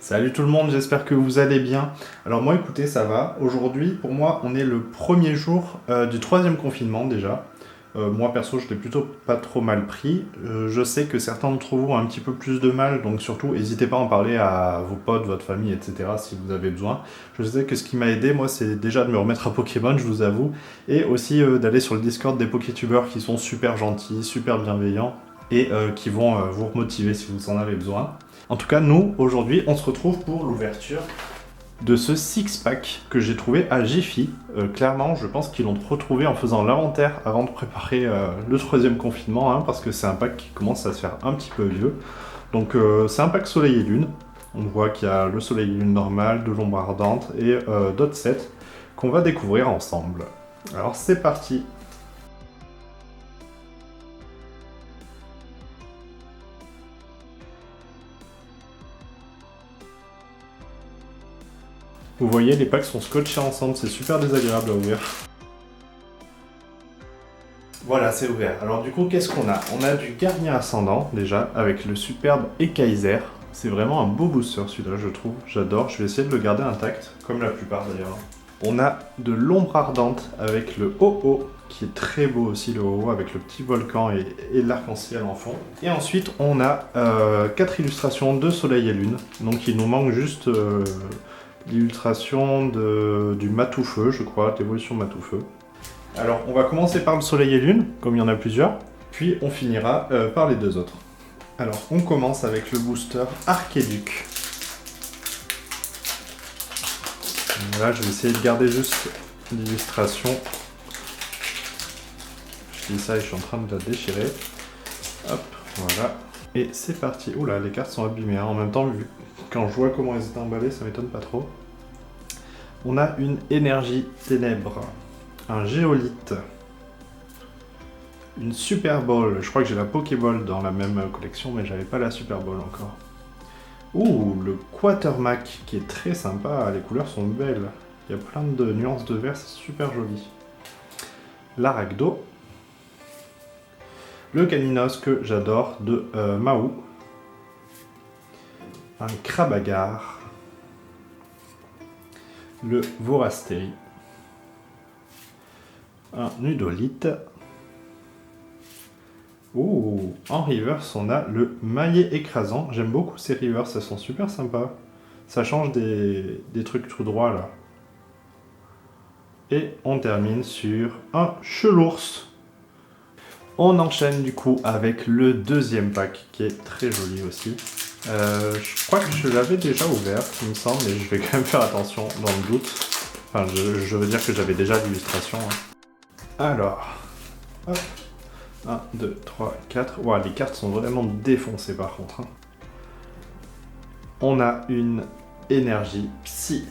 Salut tout le monde, j'espère que vous allez bien. Alors moi écoutez, ça va. Aujourd'hui, pour moi, on est le premier jour du troisième confinement déjà. Moi perso, je l'ai plutôt pas trop mal pris. Je sais que certains d'entre vous ont un petit peu plus de mal, donc surtout, n'hésitez pas à en parler à vos potes, votre famille, etc. si vous avez besoin. Je sais que ce qui m'a aidé, moi, c'est déjà de me remettre à Pokémon, je vous avoue, et aussi d'aller sur le Discord des Pokétubeurs qui sont super gentils, super bienveillants, et qui vont vous remotiver si vous en avez besoin. En tout cas, nous, aujourd'hui, on se retrouve pour l'ouverture de ce six-pack que j'ai trouvé à Jiffy. Clairement, je pense qu'ils l'ont retrouvé en faisant l'inventaire avant de préparer le troisième confinement, hein, parce que c'est un pack qui commence à se faire un petit peu vieux. Donc c'est un pack Soleil et Lune. On voit qu'il y a le Soleil et Lune normal, de l'ombre ardente et d'autres sets qu'on va découvrir ensemble. Alors c'est parti. Vous voyez, les packs sont scotchés ensemble, c'est super désagréable à ouvrir. Voilà, c'est ouvert. Alors du coup, qu'est-ce qu'on a? On a du Gardien Ascendant, déjà, avec le superbe Ekaiser. C'est vraiment un beau booster, celui-là, je trouve. J'adore, je vais essayer de le garder intact, comme la plupart d'ailleurs. On a de l'Ombre Ardente avec le Ho-Oh, qui est très beau aussi, le Ho-Oh, avec le petit volcan et l'arc-en-ciel en fond. Et ensuite, on a 4 illustrations de Soleil et Lune. Donc il nous manque juste l'illustration du Matoufeu, je crois, l'évolution Matoufeu. Alors, on va commencer par le Soleil et Lune, comme il y en a plusieurs, puis on finira par les deux autres. Alors, on commence avec le booster Archéduc. Voilà, je vais essayer de garder juste l'illustration. Je dis ça et je suis en train de la déchirer. Hop, voilà. Et c'est parti. Oula, les cartes sont abîmées, hein. En même temps, vu quand je vois comment elles étaient emballées, ça m'étonne pas trop. On a une énergie ténèbres, un géolithe, une Super Ball. Je crois que j'ai la Pokéball dans la même collection, mais j'avais pas la Super Ball encore. Ouh, le Quatermack qui est très sympa. Les couleurs sont belles. Il y a plein de nuances de vert, c'est super joli. L'Aragdo. Le Caninos que j'adore de Mahou. Un Krabagar. Le Vorasteri. Un Nudolite. Oh, en reverse, on a le Maillet Écrasant. J'aime beaucoup ces reverse, elles sont super sympas. Ça change des trucs tout droits là. Et on termine sur un Chelours. On enchaîne du coup avec le deuxième pack qui est très joli aussi. Je crois que je l'avais déjà ouvert, il me semble, mais je vais quand même faire attention dans le doute. Enfin, je veux dire que j'avais déjà l'illustration. Hein. Alors, hop. 1, 2, 3, 4. Wow, les cartes sont vraiment défoncées par contre. Hein. On a une énergie psy.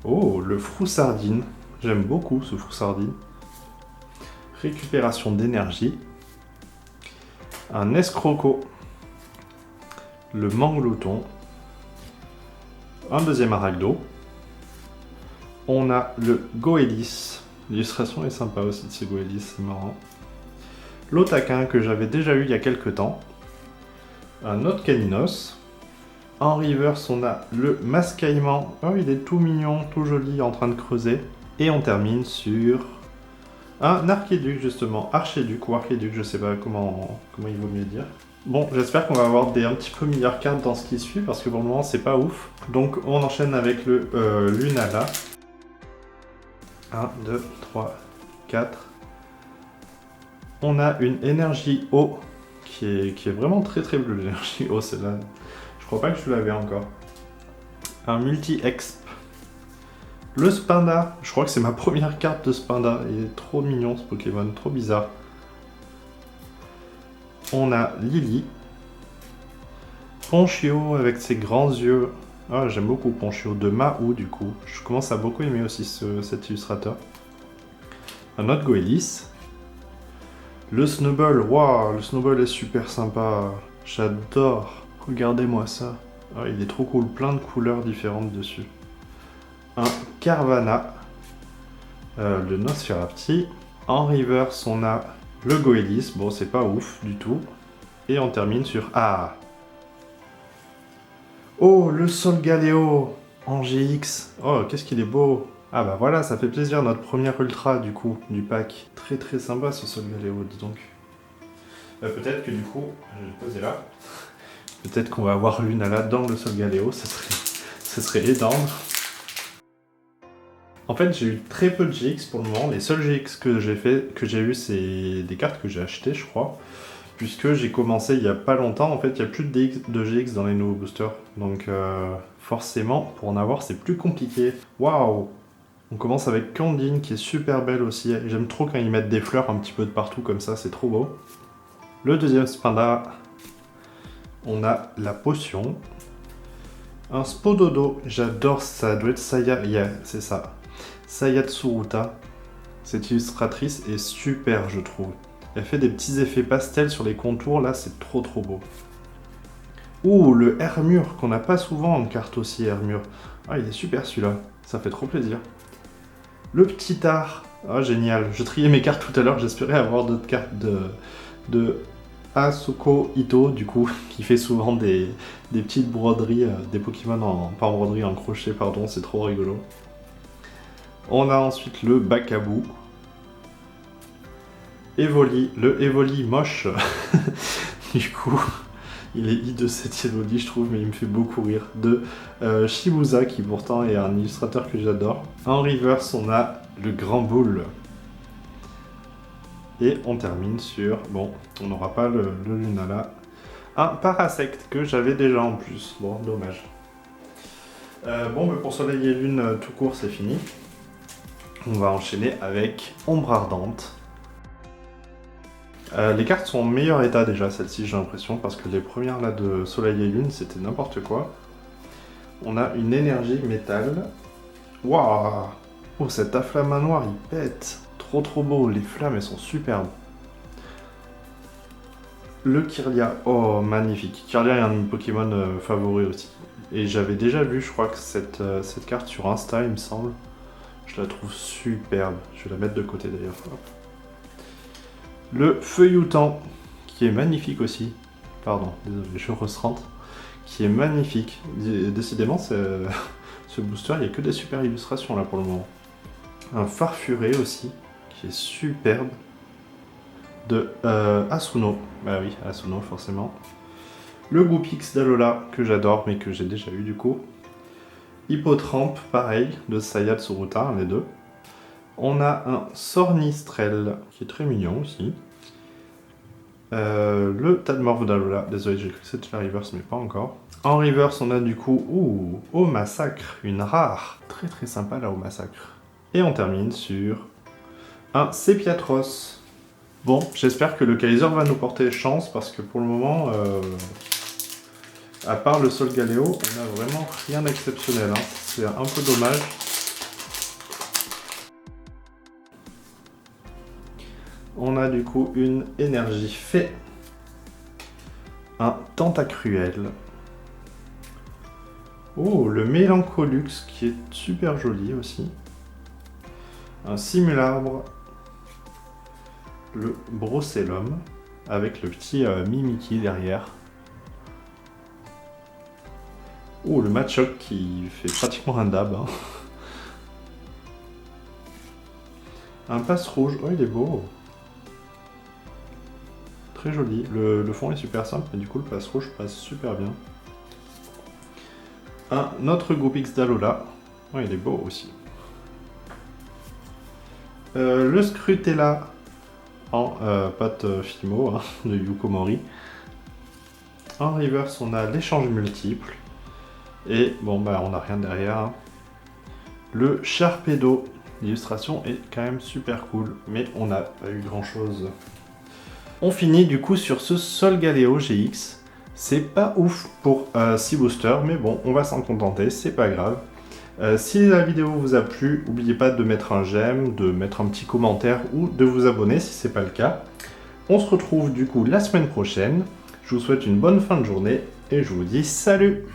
Oh, le Froussardine. J'aime beaucoup ce Froussardine. Récupération d'énergie. Un Escroco. Le Manglouton. Un deuxième Aragdo. On a le Goélis. L'illustration est sympa aussi de ce Goélis, c'est marrant. L'Otaquin que j'avais déjà eu il y a quelques temps. Un autre Caninos. En reverse, on a le Mascaillement. Oh, il est tout mignon, tout joli, en train de creuser. Et on termine sur un Archéduc, justement. Archéduc ou Archéduc, je sais pas comment il vaut mieux dire. Bon, j'espère qu'on va avoir un petit peu meilleures cartes dans ce qui suit, parce que pour le moment, c'est pas ouf. Donc, on enchaîne avec le Lunala. 1, 2, 3, 4. On a une énergie eau qui est vraiment très très bleue, l'énergie eau, celle-là. Je crois pas que je l'avais encore. Un multi-exp. Le Spinda, je crois que c'est ma première carte de Spinda. Il est trop mignon ce Pokémon, trop bizarre. On a Lily. Ponchio avec ses grands yeux. Ah, j'aime beaucoup Ponchio de Mahou du coup. Je commence à beaucoup aimer aussi cet illustrateur. Un autre Goélis. Le Snowball, waouh, le Snowball est super sympa. J'adore. Regardez-moi ça. Oh, il est trop cool, plein de couleurs différentes dessus. Un Carvana. Le Nosferapti. En reverse, on a le Goélis. Bon, c'est pas ouf du tout. Et on termine sur... Ah, Oh, le Solgaleo en GX. Oh, qu'est-ce qu'il est beau. Ah bah voilà, ça fait plaisir, notre première ultra du coup, du pack. Très très sympa ce Solgaleo, dis donc. Peut-être que du coup, je vais le poser là. Peut-être qu'on va avoir Lunala dans le Solgaleo, ce serait énorme. En fait, j'ai eu très peu de GX pour le moment. Les seuls GX que j'ai eu, c'est des cartes que j'ai achetées, je crois. Puisque j'ai commencé il y a pas longtemps, en fait, il n'y a plus de GX dans les nouveaux boosters. Donc, forcément, pour en avoir, c'est plus compliqué. Waouh! On commence avec Candine, qui est super belle aussi. J'aime trop quand ils mettent des fleurs un petit peu de partout comme ça, c'est trop beau. Le deuxième Spinda, on a la potion. Un Spododo, j'adore ça, doit être Saya, yeah, c'est ça. Saya Tsuruta. Cette illustratrice est super, je trouve. Elle fait des petits effets pastels sur les contours, là, c'est trop trop beau. Ouh, le Hermure, qu'on n'a pas souvent en carte aussi, Hermure. Ah, il est super celui-là, ça fait trop plaisir. Le petit art, ah génial, je triais mes cartes tout à l'heure, j'espérais avoir d'autres cartes de Asuko Ito, du coup, qui fait souvent des petites broderies, des Pokémon pas en broderie, en crochet, pardon, c'est trop rigolo. On a ensuite le Bakabu. Evoli, le Evoli moche. Du coup, il est hideux cet Evoli, je trouve, mais il me fait beaucoup rire. De Shibuza, qui pourtant est un illustrateur que j'adore. En reverse, on a le Grand Boule. Et on termine sur... Bon, on n'aura pas le Lunala. Un Parasect que j'avais déjà en plus. Bon, dommage. Bon, mais pour Soleil et Lune tout court, c'est fini. On va enchaîner avec Ombre Ardente. Les cartes sont en meilleur état déjà, celles-ci, j'ai l'impression, parce que les premières là de Soleil et Lune, c'était n'importe quoi. On a une énergie métal. Waouh! Oh, cet afflamme noir, il pète! Trop trop beau, les flammes, elles sont superbes. Le Kirlia, oh, magnifique. Kirlia est un de mes Pokémon favoris aussi. Et j'avais déjà vu, je crois, que cette carte sur Insta, il me semble. Je la trouve superbe. Je vais la mettre de côté d'ailleurs. Le Feuilloutant, qui est magnifique aussi. Pardon, désolé, je recentre. Qui est magnifique. Décidément, ce booster, il n'y a que des super illustrations là pour le moment. Un Farfuré aussi, qui est superbe. De Asuno. Bah oui, Asuno, forcément. Le Goupix d'Alola, que j'adore, mais que j'ai déjà eu du coup. Hippotrampe, pareil, de Saya Tsuruta, les deux. On a un Sornistrel, qui est très mignon aussi. Le Tadmorph d'Alola, désolé, j'ai cru que c'était la reverse, mais pas encore. En reverse, on a du coup, Au Massacre, une rare. Très très sympa là, Au Massacre. Et on termine sur un Sepiatros. Bon, j'espère que le Kaiser va nous porter chance, parce que pour le moment, à part le Solgaleo, on n'a vraiment rien d'exceptionnel. Hein. C'est un peu dommage. On a du coup une énergie fée, un Tentacruel. Oh, le Mélancolux qui est super joli aussi. Un Simulabre. Le Brocellum avec le petit Mimikyu derrière. Oh, le Machoke qui fait pratiquement un dab. Hein. Un Passe Rouge. Oh, il est beau. Très joli. Le fond est super simple, mais du coup, le Passe Rouge passe super bien. Un autre Goupix d'Alola. Oh, il est beau aussi. Le Scrutella en pâte Fimo hein, de Yuko Mori. En reverse, on a l'échange multiple. Et bon, bah, on n'a rien derrière. Hein. Le Sharpedo. L'illustration est quand même super cool, mais on n'a pas eu grand chose. On finit du coup sur ce Solgaleo GX. C'est pas ouf pour 6 boosters, mais bon, on va s'en contenter, c'est pas grave. Si la vidéo vous a plu, n'oubliez pas de mettre un j'aime, de mettre un petit commentaire ou de vous abonner si c'est pas le cas. On se retrouve du coup la semaine prochaine. Je vous souhaite une bonne fin de journée et je vous dis salut!